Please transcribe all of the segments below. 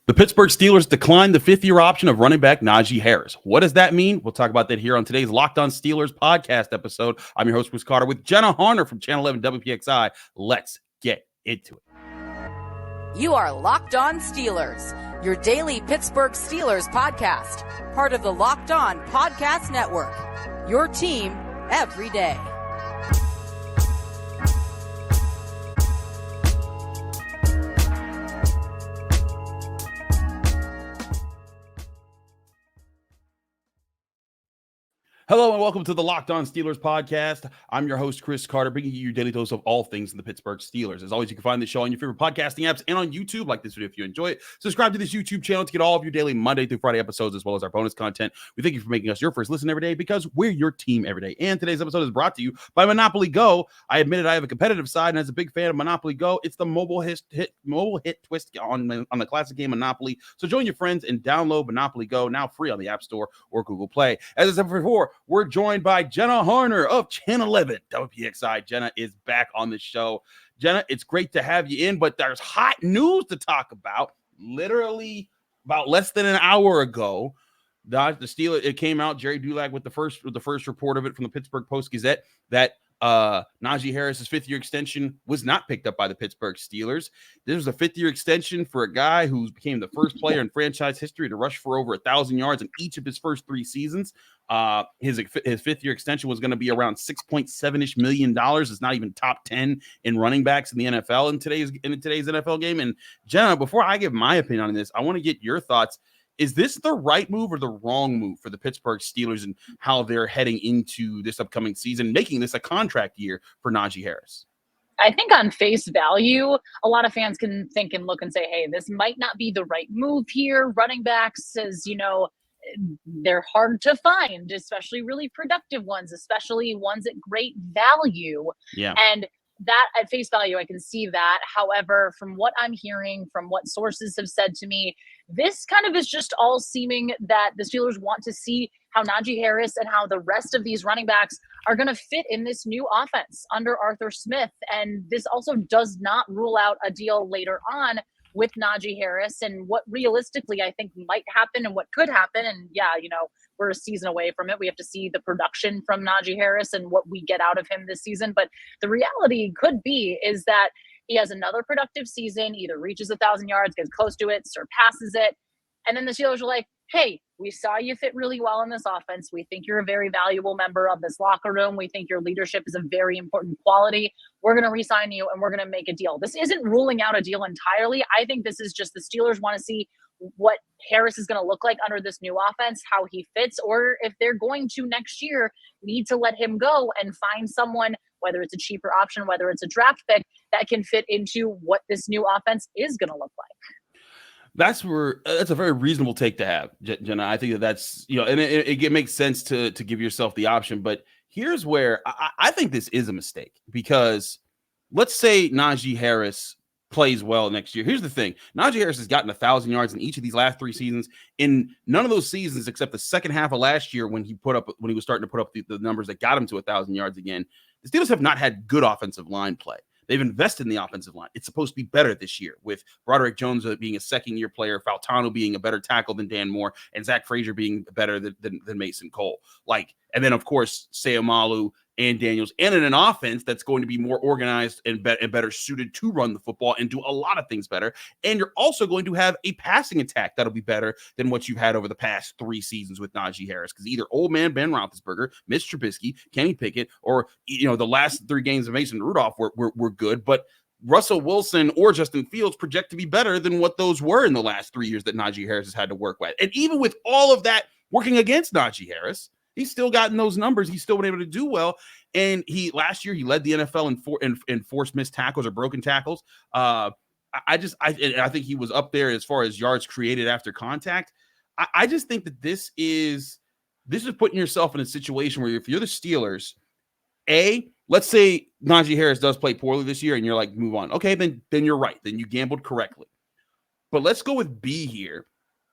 The Pittsburgh Steelers declined the fifth-year option of running back Najee Harris. What does that mean? We'll talk about that here on today's Locked On Steelers podcast episode. I'm your host, Chris Carter, with Jenna Harner from Channel 11 WPXI. Let's get into it. You are Locked On Steelers, your daily Pittsburgh Steelers podcast, part of the Locked On Podcast Network, your team every day. Hello and welcome to the Locked On Steelers podcast. I'm your host, Chris Carter, bringing you your daily dose of all things in the Pittsburgh Steelers. As always, you can find the show on your favorite podcasting apps and on YouTube. Like this video if you enjoy it. Subscribe to this YouTube channel to get all of your daily Monday through Friday episodes, as well as our bonus content. We thank you for making us your first listen every day, because we're your team every day. And today's episode is brought to you by Monopoly Go. I admitted I have a competitive side, and as a big fan of Monopoly Go, it's the mobile hit twist on the classic game Monopoly. So join your friends and download Monopoly Go, now free on the App Store or Google Play. As I said before, we're joined by Jenna Harner of Channel 11 WPXI. Jenna is back on the show. Jenna, it's great to have you in, but there's hot news to talk about. Literally about less than an hour ago, the Steelers, it came out, Jerry Dulac with the first report of it from the Pittsburgh Post-Gazette, that Najee Harris's fifth-year extension was not picked up by the Pittsburgh Steelers. This was a fifth-year extension for a guy who became the first player in franchise history to rush for over 1,000 yards in each of his first three seasons. His fifth-year extension was going to be around $6.7-ish million. It's not even top 10 in running backs in the NFL in today's NFL game. And Jenna, before I give my opinion on this, I want to get your thoughts. Is this the right move or the wrong move for the Pittsburgh Steelers and how they're heading into this upcoming season, making this a contract year for Najee Harris? I think on face value, a lot of fans can think and look and say, hey, this might not be the right move here. Running backs, as you know, they're hard to find, especially really productive ones, especially ones at great value. Yeah. And that at face value, I can see that. However, from what I'm hearing, from what sources have said to me, this kind of is just all seeming that the Steelers want to see how Najee Harris and how the rest of these running backs are going to fit in this new offense under Arthur Smith. And this also does not rule out a deal later on with Najee Harris, and what realistically I think might happen and what could happen. And yeah, you know, we're a season away from it. We have to see the production from Najee Harris and what we get out of him this season. But the reality could be is that he has another productive season, either reaches 1,000 yards, gets close to it, surpasses it. And then the Steelers are like, hey, we saw you fit really well in this offense. We think you're a very valuable member of this locker room. We think your leadership is a very important quality. We're going to re-sign you and we're going to make a deal. This isn't ruling out a deal entirely. I think this is just the Steelers want to see what Harris is going to look like under this new offense, how he fits, or if they're going to next year need to let him go and find someone, whether it's a cheaper option, whether it's a draft pick, that can fit into what this new offense is going to look like. That's a very reasonable take to have, Jenna. I think that's, you know, and it makes sense to give yourself the option. But here's where I think this is a mistake, because let's say Najee Harris plays well next year. Here's the thing. Najee Harris has gotten 1,000 yards in each of these last three seasons. In none of those seasons, except the second half of last year when he was starting to put up the numbers that got him to 1,000 yards again, the Steelers have not had good offensive line play. They've invested in the offensive line. It's supposed to be better this year, with Broderick Jones being a second-year player, Fautanu being a better tackle than Dan Moore, and Zach Frazier being better than Mason Cole. And then, of course, Seumalo and Daniels, and in an offense that's going to be more organized and better suited to run the football and do a lot of things better. And you're also going to have a passing attack that'll be better than what you've had over the past three seasons with Najee Harris, because either old man Ben Roethlisberger, Mitch Trubisky, Kenny Pickett, or, you know, the last three games of Mason Rudolph were good, but Russell Wilson or Justin Fields project to be better than what those were in the last 3 years that Najee Harris has had to work with. And even with all of that working against Najee Harris, he's still gotten those numbers. He's still been able to do well. And last year he led the NFL in forced missed tackles or broken tackles. I think he was up there as far as yards created after contact. I just think that this is putting yourself in a situation where if you're the Steelers, let's say Najee Harris does play poorly this year and you're like, move on. Okay, then you're right. Then you gambled correctly. But let's go with B here.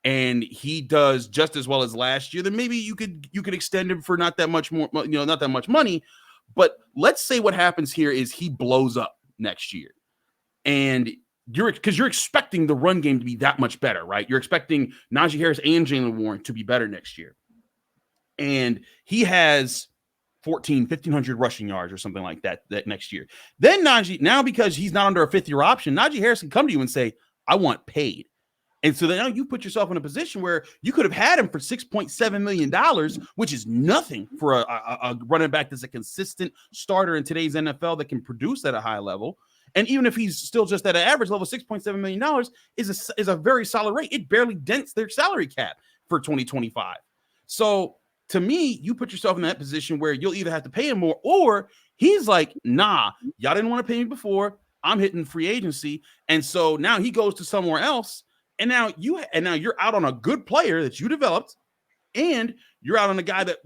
And he does just as well as last year, then maybe you could extend him for not that much more, not that much money. But let's say what happens here is he blows up next year, and you're expecting the run game to be that much better, right? You're expecting Najee Harris and Jaylen Warren to be better next year. And he has 1,500 rushing yards or something like that next year. Then Najee, now because he's not under a 5th-year option, Najee Harris can come to you and say, I want paid. And so then now you put yourself in a position where you could have had him for $6.7 million, which is nothing for a running back that's a consistent starter in today's NFL that can produce at a high level. And even if he's still just at an average level, $6.7 million is a very solid rate. It barely dents their salary cap for 2025. So to me, you put yourself in that position where you'll either have to pay him more, or he's like, nah, y'all didn't want to pay me before. I'm hitting free agency. And so now he goes to somewhere else. And now you're out on a good player that you developed, and you're out on a guy that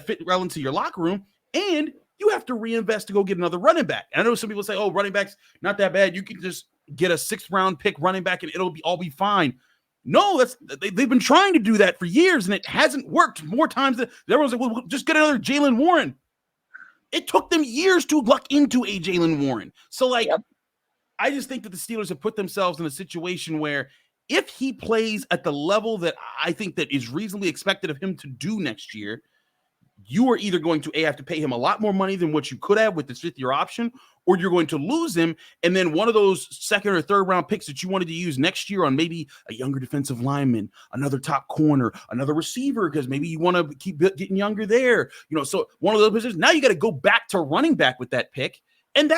fit well into your locker room, and you have to reinvest to go get another running back. And I know some people say, oh, running back's not that bad. You can just get a 6th-round pick running back and it'll all be fine. No, they've been trying to do that for years, and it hasn't worked more times than everyone's like, well, we'll just get another Jaylen Warren. It took them years to luck into a Jaylen Warren. So, I just think that the Steelers have put themselves in a situation where if he plays at the level that I think that is reasonably expected of him to do next year, you are either going to have to pay him a lot more money than what you could have with this 5th-year option, or you're going to lose him. And then one of those 2nd or 3rd round picks that you wanted to use next year on maybe a younger defensive lineman, another top corner, another receiver, because maybe you want to keep getting younger there. So one of those positions, now you got to go back to running back with that pick. And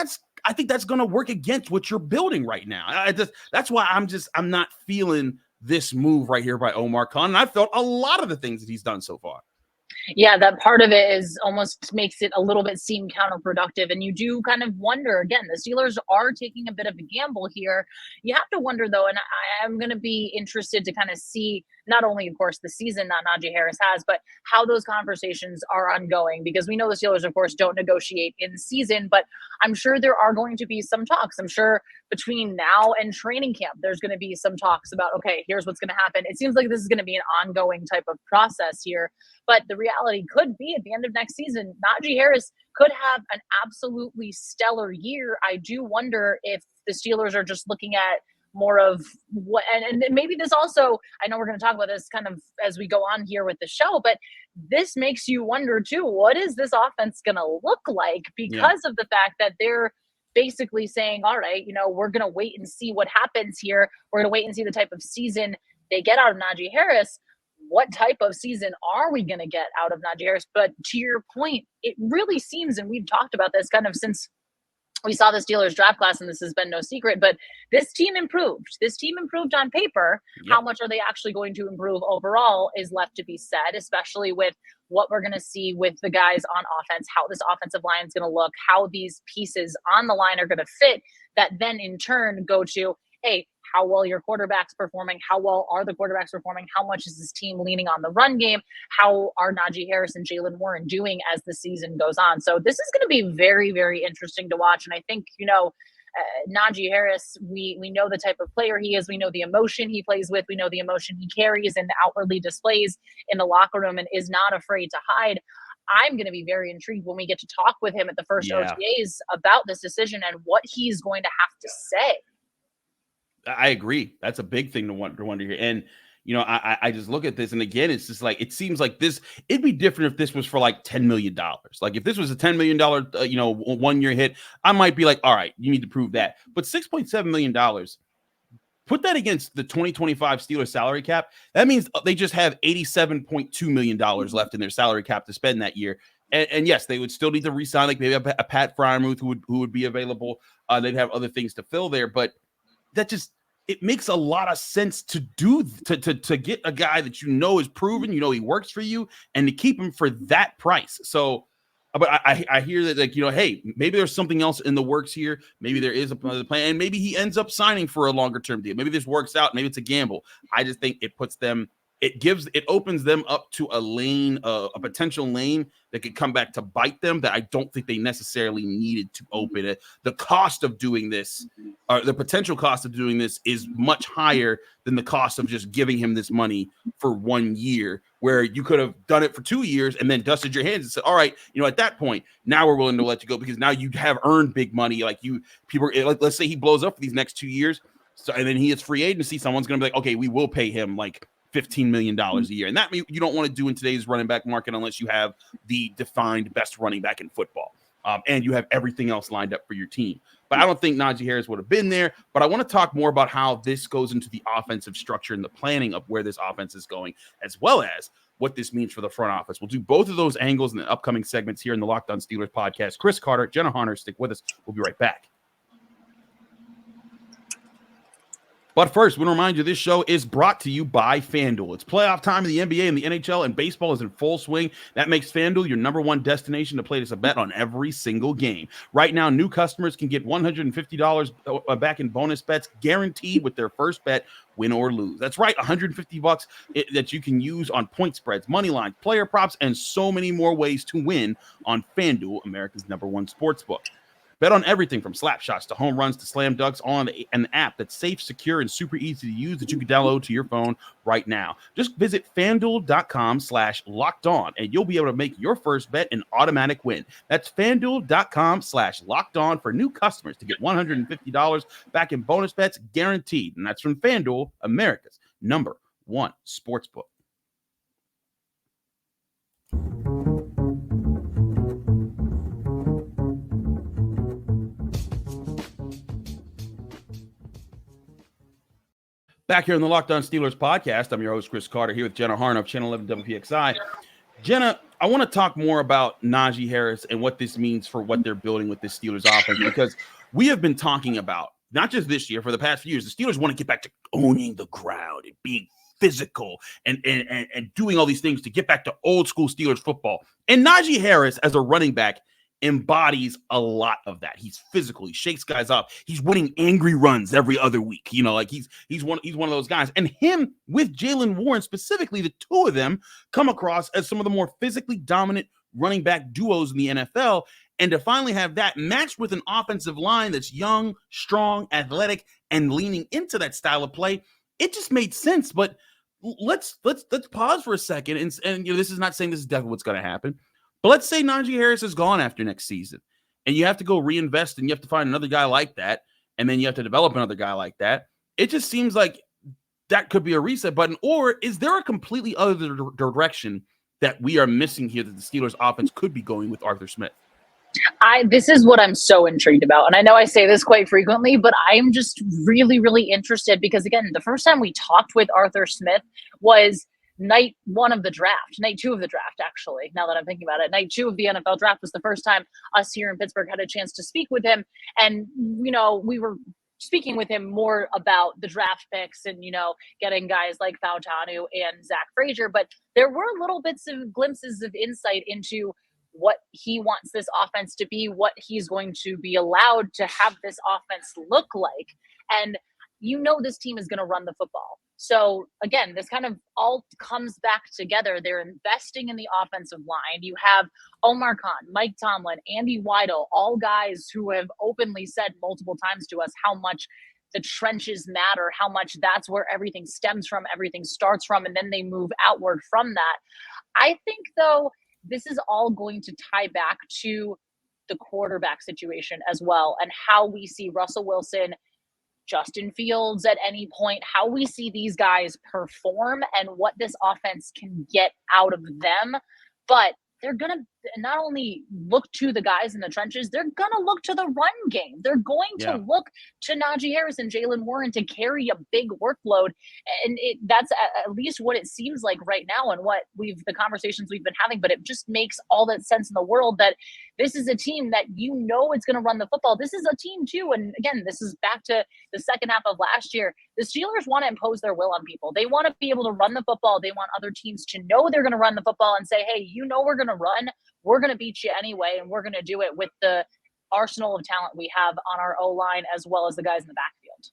I think that's going to work against what you're building right now. That's why I'm not feeling this move right here by Omar Khan. And I felt a lot of the things that he's done so far. Yeah, that part of it is almost makes it a little bit seem counterproductive. And you do kind of wonder, again, the Steelers are taking a bit of a gamble here. You have to wonder, though, and I'm going to be interested to kind of see not only, of course, the season that Najee Harris has, but how those conversations are ongoing, because we know the Steelers, of course, don't negotiate in season, but I'm sure there are going to be some talks. I'm sure between now and training camp, there's going to be some talks about, okay, here's what's going to happen. It seems like this is going to be an ongoing type of process here, but the reality could be at the end of next season, Najee Harris could have an absolutely stellar year. I do wonder if the Steelers are just looking at more of what, and maybe this also, I know we're going to talk about this kind of as we go on here with the show, but this makes you wonder too, what is this offense going to look like because of the fact that they're basically saying, all right, we're going to wait and see what happens here. We're going to wait and see the type of season they get out of Najee Harris. What type of season are we going to get out of Najee Harris? But to your point, it really seems, and we've talked about this kind of since we saw the Steelers draft class, and this has been no secret, but this team improved. This team improved on paper. Yep. How much are they actually going to improve overall is left to be said, especially with what we're going to see with the guys on offense, how this offensive line is going to look, how these pieces on the line are going to fit, that then in turn go to, hey, how well your quarterback's performing, how well are the quarterbacks performing, how much is this team leaning on the run game, how are Najee Harris and Jaylen Warren doing as the season goes on. So this is going to be very, very interesting to watch. And I think, Najee Harris, we know the type of player he is. We know the emotion he plays with. We know the emotion he carries and outwardly displays in the locker room and is not afraid to hide. I'm going to be very intrigued when we get to talk with him at the first OTAs about this decision and what he's going to have to say. I agree. That's a big thing to wonder here. And, I just look at this, and again, it's just like, it seems like it'd be different if this was for like $10 million. Like if this was a $10 million, 1 year hit, I might be like, all right, you need to prove that. But $6.7 million, put that against the 2025 Steelers salary cap. That means they just have $87.2 million left in their salary cap to spend that year. And yes, they would still need to re-sign like maybe a Pat Fryermuth who would be available. They'd have other things to fill there, but it makes a lot of sense to get a guy that is proven, he works for you, and to keep him for that price. So, but I hear that, hey, maybe there's something else in the works here. Maybe there is a plan, and maybe he ends up signing for a longer term deal. Maybe this works out. Maybe it's a gamble. I just think it puts them it opens them up to a lane, a potential lane that could come back to bite them that I don't think they necessarily needed to open it. The cost of doing this, or the potential cost of doing this, is much higher than the cost of just giving him this money for 1 year, where you could have done it for 2 years and then dusted your hands and said, all right, at that point, now we're willing to let you go because now you have earned big money. Like let's say he blows up for these next 2 years. So, and then he hits free agency. Someone's going to be like, okay, we will pay him like $15 million a year. And that you don't want to do in today's running back market unless you have the defined best running back in football. And you have everything else lined up for your team. But I don't think Najee Harris would have been there. But I want to talk more about how this goes into the offensive structure and the planning of where this offense is going, as well as what this means for the front office. We'll do both of those angles in the upcoming segments here in the Locked On Steelers podcast. Chris Carter, Jenna Harner, stick with us. We'll be right back. But first, we want to remind you this show is brought to you by FanDuel. It's playoff time in the NBA and the NHL, and baseball is in full swing. That makes FanDuel your number one destination to place a bet on every single game. Right now, new customers can get $150 back in bonus bets guaranteed with their first bet, win or lose. That's right, $150 that you can use on point spreads, money lines, player props, and so many more ways to win on FanDuel, America's number one sportsbook. Bet on everything from slap shots to home runs to slam dunks on an app that's safe, secure, and super easy to use that you can download to your phone right now. Just visit FanDuel.com/lockedon, and you'll be able to make your first bet an automatic win. That's FanDuel.com/lockedon for new customers to get $150 back in bonus bets guaranteed. And that's from FanDuel, America's number one sportsbook. Back here on the Locked On Steelers podcast, I'm your host, Chris Carter, here with Jenna Harner of Channel 11 WPXI. Jenna, I want to talk more about Najee Harris and what this means for what they're building with this Steelers offense, because we have been talking about, not just this year, for the past few years, the Steelers want to get back to owning the ground and being physical and doing all these things to get back to old school Steelers football. And Najee Harris, as a running back, embodies a lot of that. He's physical. He shakes guys up. He's winning angry runs every other week. He's one of those guys. And him with Jaylen Warren specifically, the two of them come across as some of the more physically dominant running back duos in the NFL. And to finally have that matched with an offensive line that's young, strong, athletic, and leaning into that style of play, it just made sense. But let's pause for a second. And this is not saying this is definitely what's going to happen. But let's say Najee Harris is gone after next season, and you have to go reinvest, and you have to find another guy like that, and then you have to develop another guy like that. It just seems like that could be a reset button. Or is there a completely other direction that we are missing here that the Steelers offense could be going with Arthur Smith? This is what I'm so intrigued about. And I know I say this quite frequently, but I'm just really, really interested because, again, the first time we talked with Arthur Smith was night 1 of the draft, night 2 of the draft, actually, now that I'm thinking about it. Night 2 of the NFL draft was the first time us here in Pittsburgh had a chance to speak with him. And, we were speaking with him more about the draft picks and, getting guys like Fautanu and Zach Frazier. But there were little bits of glimpses of insight into what he wants this offense to be, what he's going to be allowed to have this offense look like. And this team is going to run the football. So again, this kind of all comes back together. They're investing in the offensive line. You have Omar Khan, Mike Tomlin, Andy Weidel, all guys who have openly said multiple times to us how much the trenches matter, how much that's where everything stems from, everything starts from, and then they move outward from that. I think, though, this is all going to tie back to the quarterback situation as well, and how we see Russell Wilson, Justin Fields at any point, how we see these guys perform and what this offense can get out of them. But they're going to not only look to the guys in the trenches, they're going to look to the run game. They're going to look to Najee Harris and Jaylen Warren to carry a big workload. And that's at least what it seems like right now and what the conversations we've been having. But it just makes all that sense in the world that this is a team that it's going to run the football. This is a team too. And again, this is back to the second half of last year. The Steelers want to impose their will on people. They want to be able to run the football. They want other teams to know they're going to run the football and say, hey, we're going to run. We're going to beat you anyway, and we're going to do it with the arsenal of talent we have on our O-line as well as the guys in the backfield.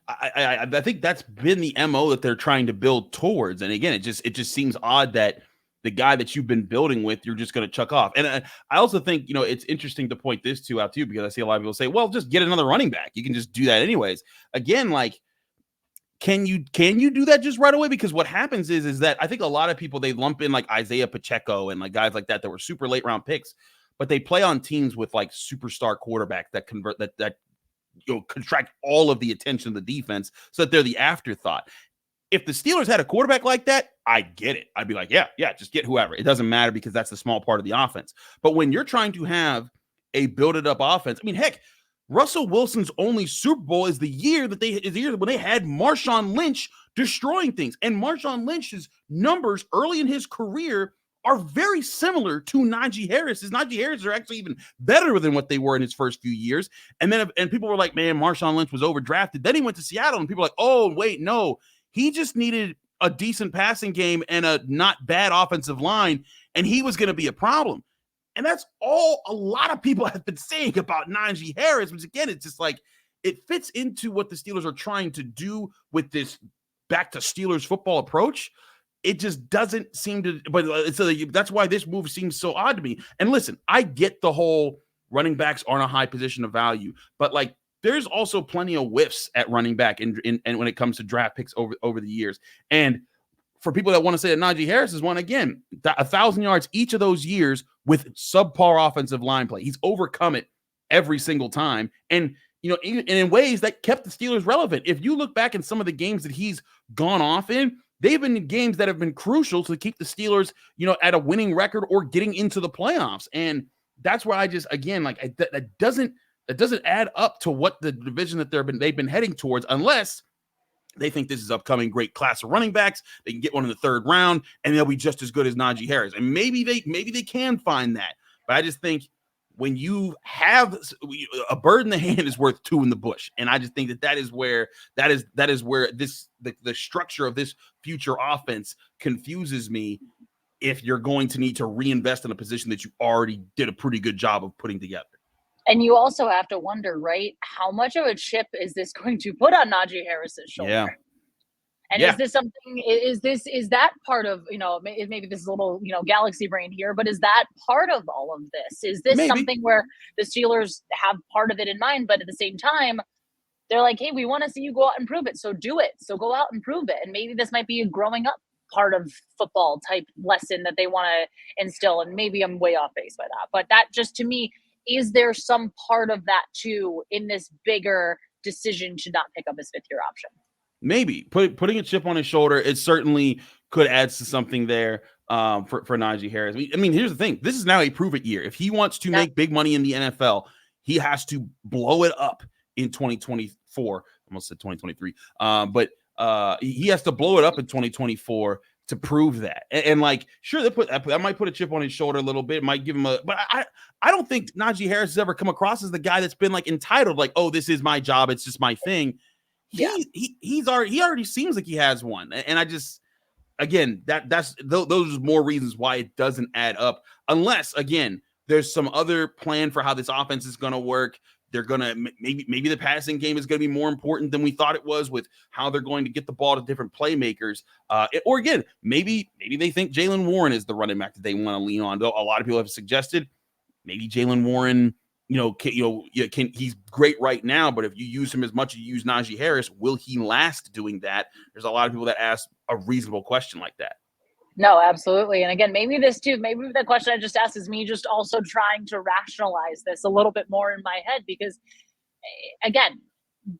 I think that's been the MO that they're trying to build towards. And again, it just seems odd that the guy that you've been building with, you're just going to chuck off. And I also think, it's interesting to point this out too, because I see a lot of people say, well, just get another running back. You can just do that anyways. Again, like, can you do that just right away? Because what happens is that I think a lot of people, they lump in like Isaiah Pacheco and like guys like that were super late round picks, but they play on teams with like superstar quarterbacks that convert that contract all of the attention of the defense so that they're the afterthought. If the Steelers had a quarterback like that, I get it. I'd be like, yeah, just get whoever. It doesn't matter because that's the small part of the offense. But when you're trying to have a build-it up offense, I mean, heck, Russell Wilson's only Super Bowl is the year when they had Marshawn Lynch destroying things. And Marshawn Lynch's numbers early in his career are very similar to Najee Harris. Najee Harris are actually even better than what they were in his first few years. And then people were like, man, Marshawn Lynch was overdrafted. Then he went to Seattle and people were like, oh, wait, no. He just needed a decent passing game and a not bad offensive line, and he was going to be a problem. And that's all a lot of people have been saying about Najee Harris, which again, it's just like it fits into what the Steelers are trying to do with this back to Steelers football approach. It just doesn't seem to, but that's why this move seems so odd to me. And listen, I get the whole running backs aren't a high position of value, but like, there's also plenty of whiffs at running back and when it comes to draft picks over the years. And for people that want to say that Najee Harris is one, again, 1,000 yards each of those years with subpar offensive line play. He's overcome it every single time. And, in ways that kept the Steelers relevant. If you look back in some of the games that he's gone off in, they've been games that have been crucial to keep the Steelers, at a winning record or getting into the playoffs. And that's where I just, again, like that doesn't add up to what the division that they've been heading towards, unless they think this is upcoming great class of running backs. They can get one in the third round and they'll be just as good as Najee Harris. And maybe they can find that. But I just think when you have a bird in the hand is worth two in the bush. And I just think that is where the structure of this future offense confuses me, if you're going to need to reinvest in a position that you already did a pretty good job of putting together. And you also have to wonder, right, how much of a chip is this going to put on Najee Harris's shoulder? Yeah. And is this something, is that part of, maybe this is a little, galaxy brain here, but is that part of all of this? Is this something where the Steelers have part of it in mind, but at the same time, they're like, hey, we want to see you go out and prove it. So do it. So go out and prove it. And maybe this might be a growing up part of football type lesson that they want to instill. And maybe I'm way off base by that. But that just, to me, is there some part of that too in this bigger decision to not pick up his fifth-year option? Maybe putting a chip on his shoulder, it certainly could add to something there for Najee Harris. I mean, here's the thing. This is now a prove-it year. If he wants to make big money in the NFL, he has to blow it up in 2024. Almost said 2023. But he has to blow it up in 2024 to prove that. And like, sure, that might put a chip on his shoulder a little bit, might give him but I don't think Najee Harris has ever come across as the guy that's been like entitled, like, oh, this is my job, it's just my thing. He already seems like he has one. And I just, again, those are more reasons why it doesn't add up, unless, again, there's some other plan for how this offense is going to work. They're going to maybe the passing game is going to be more important than we thought it was, with how they're going to get the ball to different playmakers. Or again, maybe they think Jaylen Warren is the running back that they want to lean on. Though a lot of people have suggested maybe Jaylen Warren, he's great right now, but if you use him as much as you use Najee Harris, will he last doing that? There's a lot of people that ask a reasonable question like that. No, absolutely. And again, maybe the question I just asked is me just also trying to rationalize this a little bit more in my head, because again,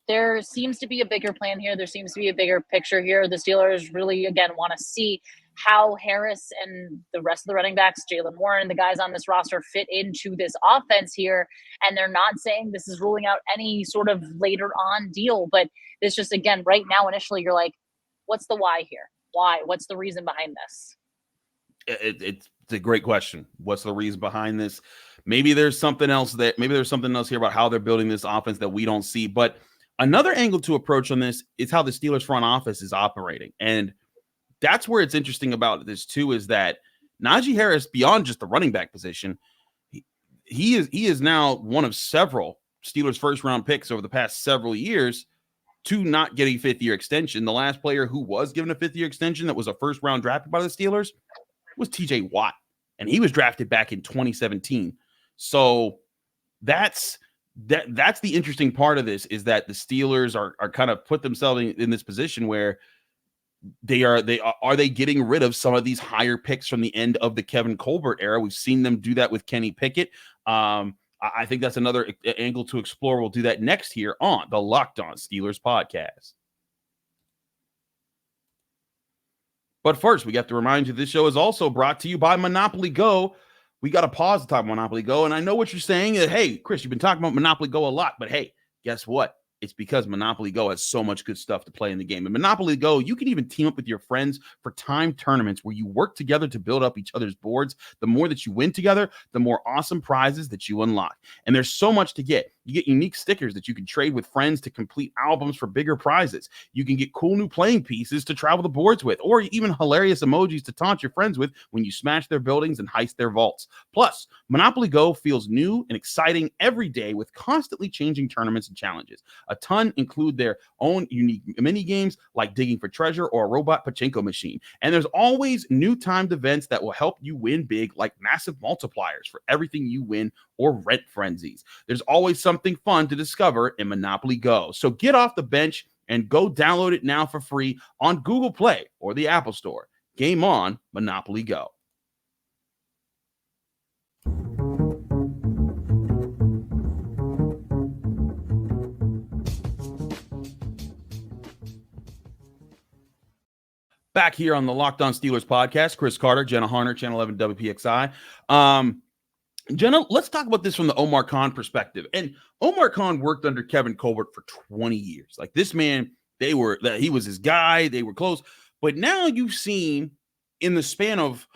there seems to be a bigger plan here. There seems to be a bigger picture here. The Steelers really, again, want to see how Harris and the rest of the running backs, Jaylen Warren, the guys on this roster, fit into this offense here. And they're not saying this is ruling out any sort of later on deal, but it's just, again, right now, initially, you're like, what's the why here? Why? What's the reason behind this? It's a great question. What's the reason behind this? Maybe there's something else here about how they're building this offense that we don't see. But another angle to approach on this is how the Steelers front office is operating. And that's where it's interesting about this too, is that Najee Harris, beyond just the running back position, he is now one of several Steelers first round picks over the past several years to not get a 5th-year extension. The last player who was given a 5th-year extension that was a first-round drafted by the Steelers was TJ Watt, and he was drafted back in 2017. So that's the interesting part of this, is that the Steelers are kind of put themselves in this position where are they getting rid of some of these higher picks from the end of the Kevin Colbert era? We've seen them do that with Kenny Pickett. I think that's another angle to explore. We'll do that next here on the Locked On Steelers podcast. But first, we got to remind you this show is also brought to you by Monopoly Go. We got to pause to talk about Monopoly Go. And I know what you're saying. Hey, Chris, you've been talking about Monopoly Go a lot. But hey, guess what? It's because Monopoly Go has so much good stuff to play in the game. And Monopoly Go, you can even team up with your friends for timed tournaments where you work together to build up each other's boards. The more that you win together, the more awesome prizes that you unlock. And there's so much to get. You get unique stickers that you can trade with friends to complete albums for bigger prizes. You can get cool new playing pieces to travel the boards with, or even hilarious emojis to taunt your friends with when you smash their buildings and heist their vaults. Plus, Monopoly Go feels new and exciting every day with constantly changing tournaments and challenges. A ton include their own unique mini games like digging for treasure or a robot pachinko machine. And there's always new timed events that will help you win big, like massive multipliers for everything you win or rent frenzies. There's always something fun to discover in Monopoly Go. So get off the bench and go download it now for free on Google Play or the Apple Store. Game on, Monopoly Go. Back here on the Locked On Steelers podcast, Chris Carter, Jenna Harner, Channel 11 WPXI. Jenna, let's talk about this from the Omar Khan perspective. And Omar Khan worked under Kevin Colbert for 20 years. Like, this man, he was his guy. They were close. But now you've seen in the span of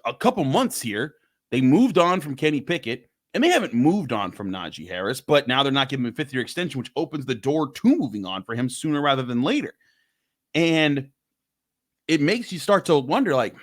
a couple months here, they moved on from Kenny Pickett, and they haven't moved on from Najee Harris, but now they're not giving him a 5th-year extension, which opens the door to moving on for him sooner rather than later. And it makes you start to wonder, like,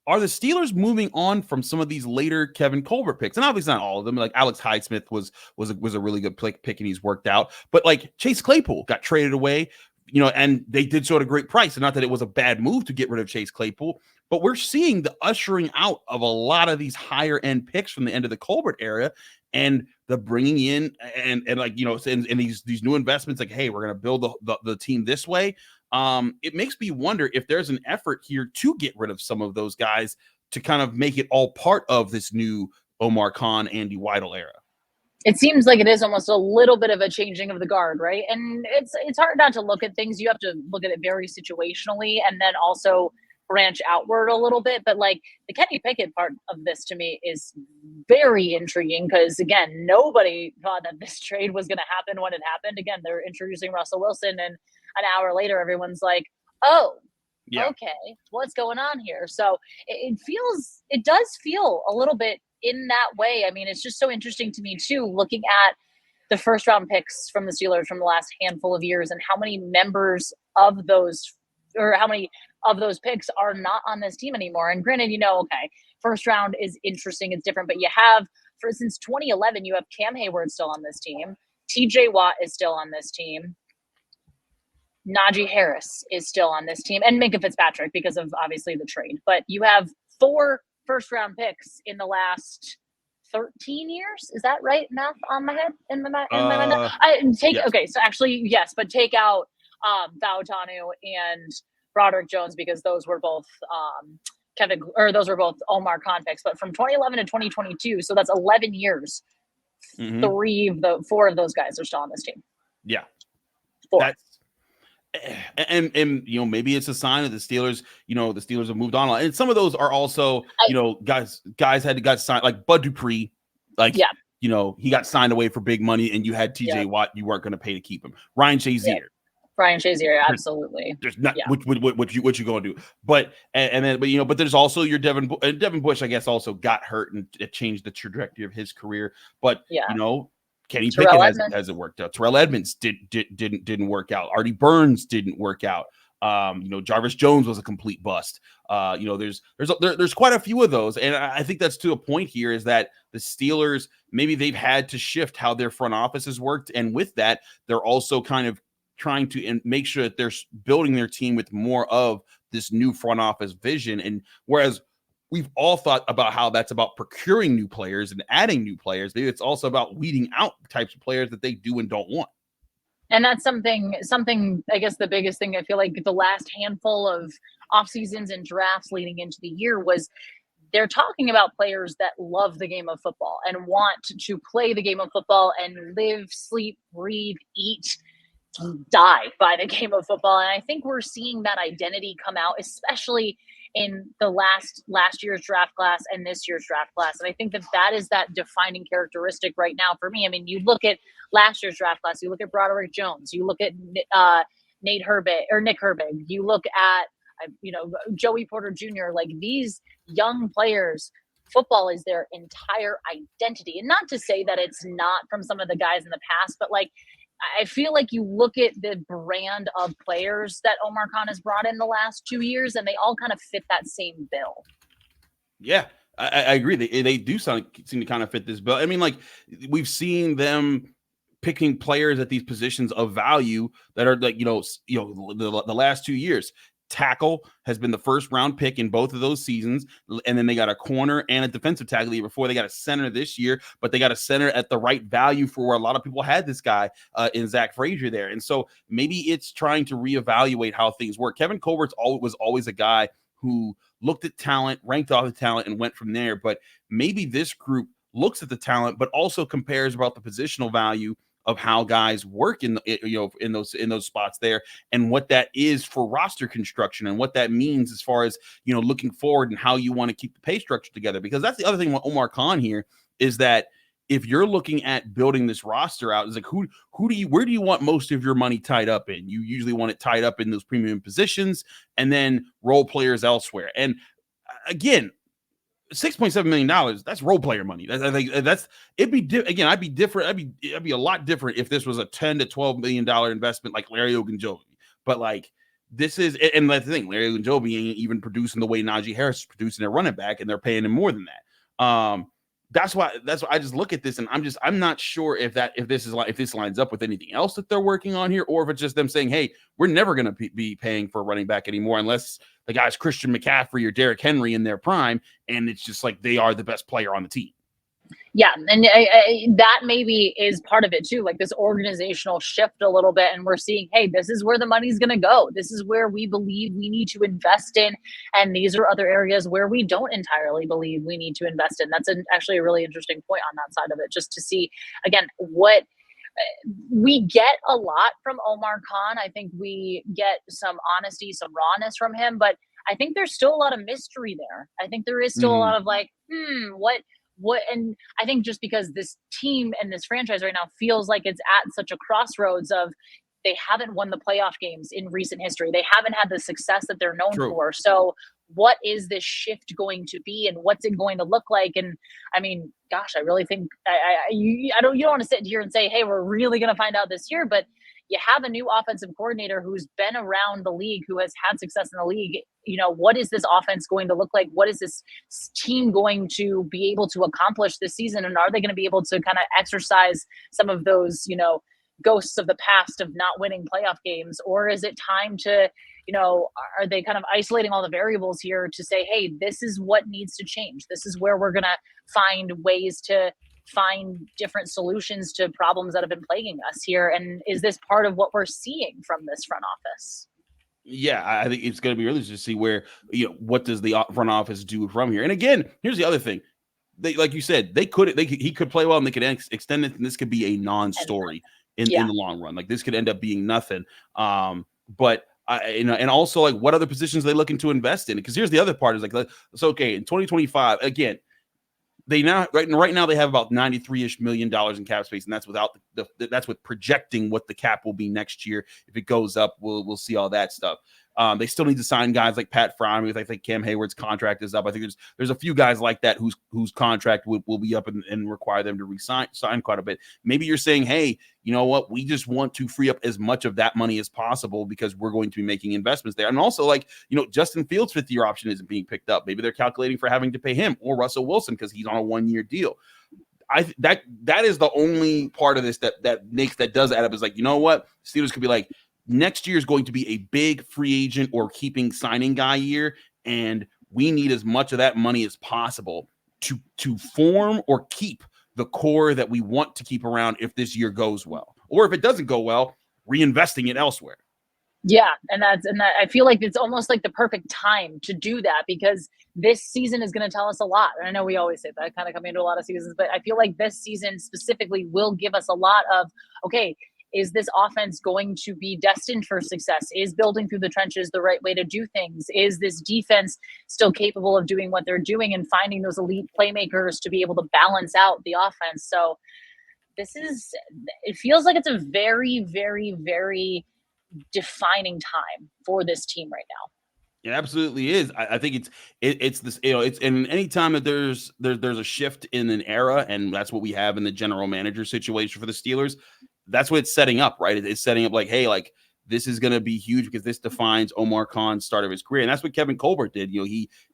are the Steelers moving on from some of these later Kevin Colbert picks? And obviously not all of them. Like, Alex Highsmith was a really good pick, and he's worked out. But like Chase Claypool got traded away, and they did so at a great price. And not that it was a bad move to get rid of Chase Claypool, but we're seeing the ushering out of a lot of these higher end picks from the end of the Colbert era, and the bringing in and like, and these new investments. Like, hey, we're going to build the team this way. It makes me wonder if there's an effort here to get rid of some of those guys to kind of make it all part of this new Omar Khan, Andy Weidel era. It seems like it is almost a little bit of a changing of the guard, right? And it's hard not to look at things. You have to look at it very situationally and then also branch outward a little bit. But like the Kenny Pickett part of this to me is very intriguing because, again, nobody thought that this trade was going to happen when it happened. Again, they're introducing Russell Wilson, and an hour later, everyone's like, oh, yeah, okay, what's going on here? So it does feel a little bit in that way. I mean, it's just so interesting to me too, looking at the first round picks from the Steelers from the last handful of years and how many members of those, or how many of those picks are not on this team anymore. And granted, okay, first round is interesting. It's different, but you have, since 2011, you have Cam Hayward still on this team. TJ Watt is still on this team. Najee Harris is still on this team, and Minkah Fitzpatrick because of obviously the trade. But you have 4 first-round picks in the last 13 years. Is that right? Math on my head? In my mind? Yes. Okay, so actually, yes, but take out Fautanu and Broderick Jones because those were both those were both Omar Khan picks. But from 2011 to 2022, so that's 11 years. Mm-hmm. 4 of those guys are still on this team. Yeah. 4. And maybe it's a sign that the Steelers, the Steelers have moved on. And some of those are also, guys got signed, like Bud Dupree, he got signed away for big money, and you had TJ Watt, you weren't going to pay to keep him. Ryan Shazier. Yeah. Ryan Shazier, absolutely. There's not what you going to do, but there's also your Devin Bush, I guess, also got hurt, and it changed the trajectory of his career. But Kenny Pickett hasn't worked out. Terrell Edmonds didn't work out. Artie Burns didn't work out. Jarvis Jones was a complete bust. There's quite a few of those. And I think that's to a point here is that the Steelers, maybe they've had to shift how their front office has worked. And with that, they're also kind of trying to make sure that they're building their team with more of this new front office vision. And whereas we've all thought about how that's about procuring new players and adding new players, maybe it's also about weeding out the types of players that they do and don't want. And that's something, I guess the biggest thing I feel like the last handful of off seasons and drafts leading into the year was they're talking about players that love the game of football and want to play the game of football and live, sleep, breathe, eat, die by the game of football. And I think we're seeing that identity come out, especially in the last year's draft class and this year's draft class. And I think that is that defining characteristic right now for me. I mean, you look at last year's draft class, you look at Broderick Jones, you look at Nick Herbig, you look at, Joey Porter Jr., like these young players, football is their entire identity. And not to say that it's not from some of the guys in the past, but like, I feel like you look at the brand of players that Omar Khan has brought in the last 2 years, and they all kind of fit that same bill. Yeah, I agree. They do seem to kind of fit this bill. I mean, like we've seen them picking players at these positions of value that are like, the last 2 years. Tackle has been the first round pick in both of those seasons. And then they got a corner and a defensive tackle the year before. They got a center this year, but they got a center at the right value for where a lot of people had this guy in Zach Frazier there. And so maybe it's trying to reevaluate how things work. Kevin Colbert was always a guy who looked at talent, ranked off the talent, and went from there. But maybe this group looks at the talent, but also compares about the positional value of how guys work in those spots there, and what that is for roster construction, and what that means as far as looking forward and how you want to keep the pay structure together. Because that's the other thing with Omar Khan here is that if you're looking at building this roster out, it's like where do you want most of your money tied up in? You usually want it tied up in those premium positions and then role players elsewhere. And again, $6.7 million, that's role player money. It'd be different. I'd be a lot different if this was a $10 to $12 million investment like Larry Ogunjobi. But like this is, and that's the thing, Larry Ogunjobi ain't even producing the way Najee Harris is producing their running back, and they're paying him more than that. That's why I just look at this and I'm not sure if this lines up with anything else that they're working on here, or if it's just them saying, hey, we're never going to be paying for a running back anymore unless the guy's Christian McCaffrey or Derrick Henry in their prime, and it's just like they are the best player on the team. Yeah, and that maybe is part of it too, like this organizational shift a little bit, and we're seeing, hey, this is where the money's going to go. This is where we believe we need to invest in, and these are other areas where we don't entirely believe we need to invest in. That's actually a really interesting point on that side of it, just to see, again, what we get a lot from Omar Khan. I think we get some honesty, some rawness from him, but I think there's still a lot of mystery there. I think there is still a lot of like, what, and I think just because this team and this franchise right now feels like it's at such a crossroads of they haven't won the playoff games in recent history. They haven't had the success that they're known for. So what is this shift going to be, and what's it going to look like? And I mean, gosh, I really think you don't want to sit here and say, hey, we're really going to find out this year, but you have a new offensive coordinator who's been around the league, who has had success in the league. What is this offense going to look like? What is this team going to be able to accomplish this season? And are they going to be able to kind of exercise some of those, ghosts of the past of not winning playoff games? Or is it time to, are they kind of isolating all the variables here to say, hey, this is what needs to change. This is where we're going to find ways to find different solutions to problems that have been plaguing us here. And is this part of what we're seeing from this front office? Yeah, I think it's going to be really interesting to see where, what does the front office do from here? And again, here's the other thing. Like you said, he could play well and they could extend it, and this could be a non-story in the long run. Like this could end up being nothing. But and also like what other positions are they looking to invest in? Because here's the other part is like, so okay, in 2025, again, right now they have about $93-ish million in cap space, and that's without that's with projecting what the cap will be next year. If it goes up, we'll see all that stuff. They still need to sign guys like Pat Fryermuth. I think Cam Hayward's contract is up. I think there's a few guys like that whose contract will be up and require them to sign quite a bit. Maybe you're saying, hey, you know what? We just want to free up as much of that money as possible because we're going to be making investments there. And also, like, you know, Justin Fields' fifth-year option isn't being picked up. Maybe they're calculating for having to pay him or Russell Wilson because he's on a one-year deal. That is the only part of this that does add up. Is like, you know what? Steelers could be like, next year is going to be a big free agent or keeping signing guy year, and we need as much of that money as possible to form or keep the core that we want to keep around if this year goes well. Or if it doesn't go well, reinvesting it elsewhere. Yeah, and that I feel like it's almost like the perfect time to do that because this season is going to tell us a lot. And I know we always say that kind of coming into a lot of seasons, but I feel like this season specifically will give us a lot of, okay, is this offense going to be destined for success? Is building through the trenches the right way to do things? Is this defense still capable of doing what they're doing and finding those elite playmakers to be able to balance out the offense? So it feels like it's a very, very, very defining time for this team right now. It absolutely is. I think it's this, you know, it's in any time that there's a shift in an era, and that's what we have in the general manager situation for the Steelers. That's what it's setting up, right? It's setting up like, hey, like this is going to be huge because this defines Omar Khan's start of his career. And that's what Kevin Colbert did. You know,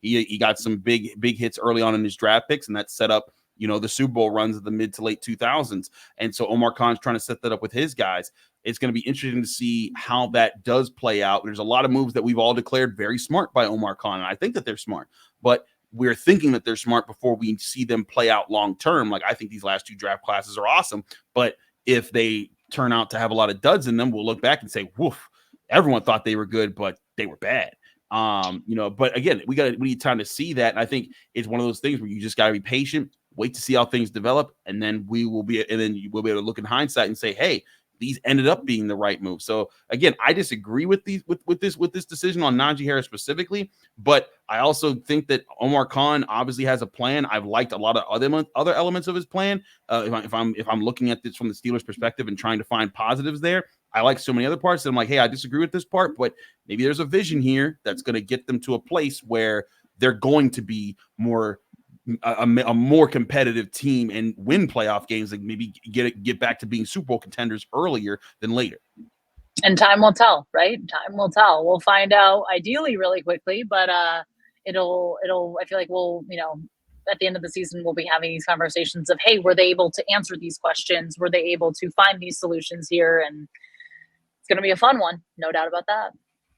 he got some big hits early on in his draft picks, and that set up, you know, the Super Bowl runs of the mid to late 2000s. And so Omar Khan's trying to set that up with his guys. It's going to be interesting to see how that does play out. There's a lot of moves that we've all declared very smart by Omar Khan, and I think that they're smart. But we're thinking that they're smart before we see them play out long term. Like, I think these last two draft classes are awesome, but if they turn out to have a lot of duds in them, we'll look back and say, woof, everyone thought they were good, but they were bad. You know, but again, we need time to see that. And I think it's one of those things where you just got to be patient, wait to see how things develop. And then you will be able to look in hindsight and say, hey, these ended up being the right move. So again, I disagree with this decision on Najee Harris specifically, but I also think that Omar Khan obviously has a plan. I've liked a lot of other elements of his plan. If I'm looking at this from the Steelers' perspective and trying to find positives there, I like so many other parts that I'm like, hey, I disagree with this part, but maybe there's a vision here that's going to get them to a place where they're going to be a more competitive team and win playoff games, like maybe get back to being Super Bowl contenders earlier than later. And time will tell, right? Time will tell. We'll find out ideally really quickly, but it'll I feel like we'll, you know, at the end of the season, we'll be having these conversations of, hey, were they able to answer these questions? Were they able to find these solutions here? And it's going to be a fun one. No doubt about that.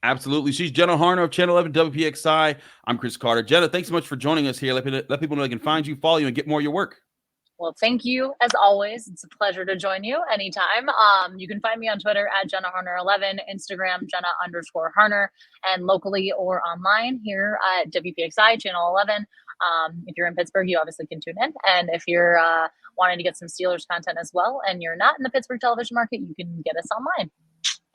Absolutely. She's Jenna Harner of Channel 11 WPXI. I'm Chris Carter. Jenna, thanks so much for joining us here. Let people know they can find you, follow you, and get more of your work. Well, thank you as always. It's a pleasure to join you anytime. You can find me on Twitter at Jenna Harner11, Instagram Jenna_Harner, and locally or online here at WPXI Channel 11. If you're in Pittsburgh, you obviously can tune in. And if you're wanting to get some Steelers content as well, and you're not in the Pittsburgh television market, you can get us online.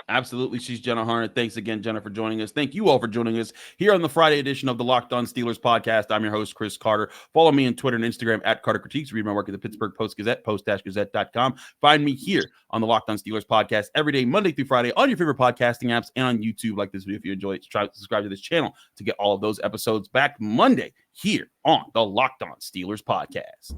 Absolutely. She's Jenna Harner. Thanks again, Jenna, for joining us. Thank you all for joining us here on the Friday edition of the Locked On Steelers podcast. I'm your host, Chris Carter. Follow me on Twitter and Instagram at Carter Critiques. Read my work at the Pittsburgh Post-Gazette, post-gazette.com. Find me here on the Locked On Steelers podcast every day, Monday through Friday, on your favorite podcasting apps and on YouTube. Like this video if you enjoy it. Subscribe to this channel to get all of those episodes back Monday here on the Locked On Steelers podcast.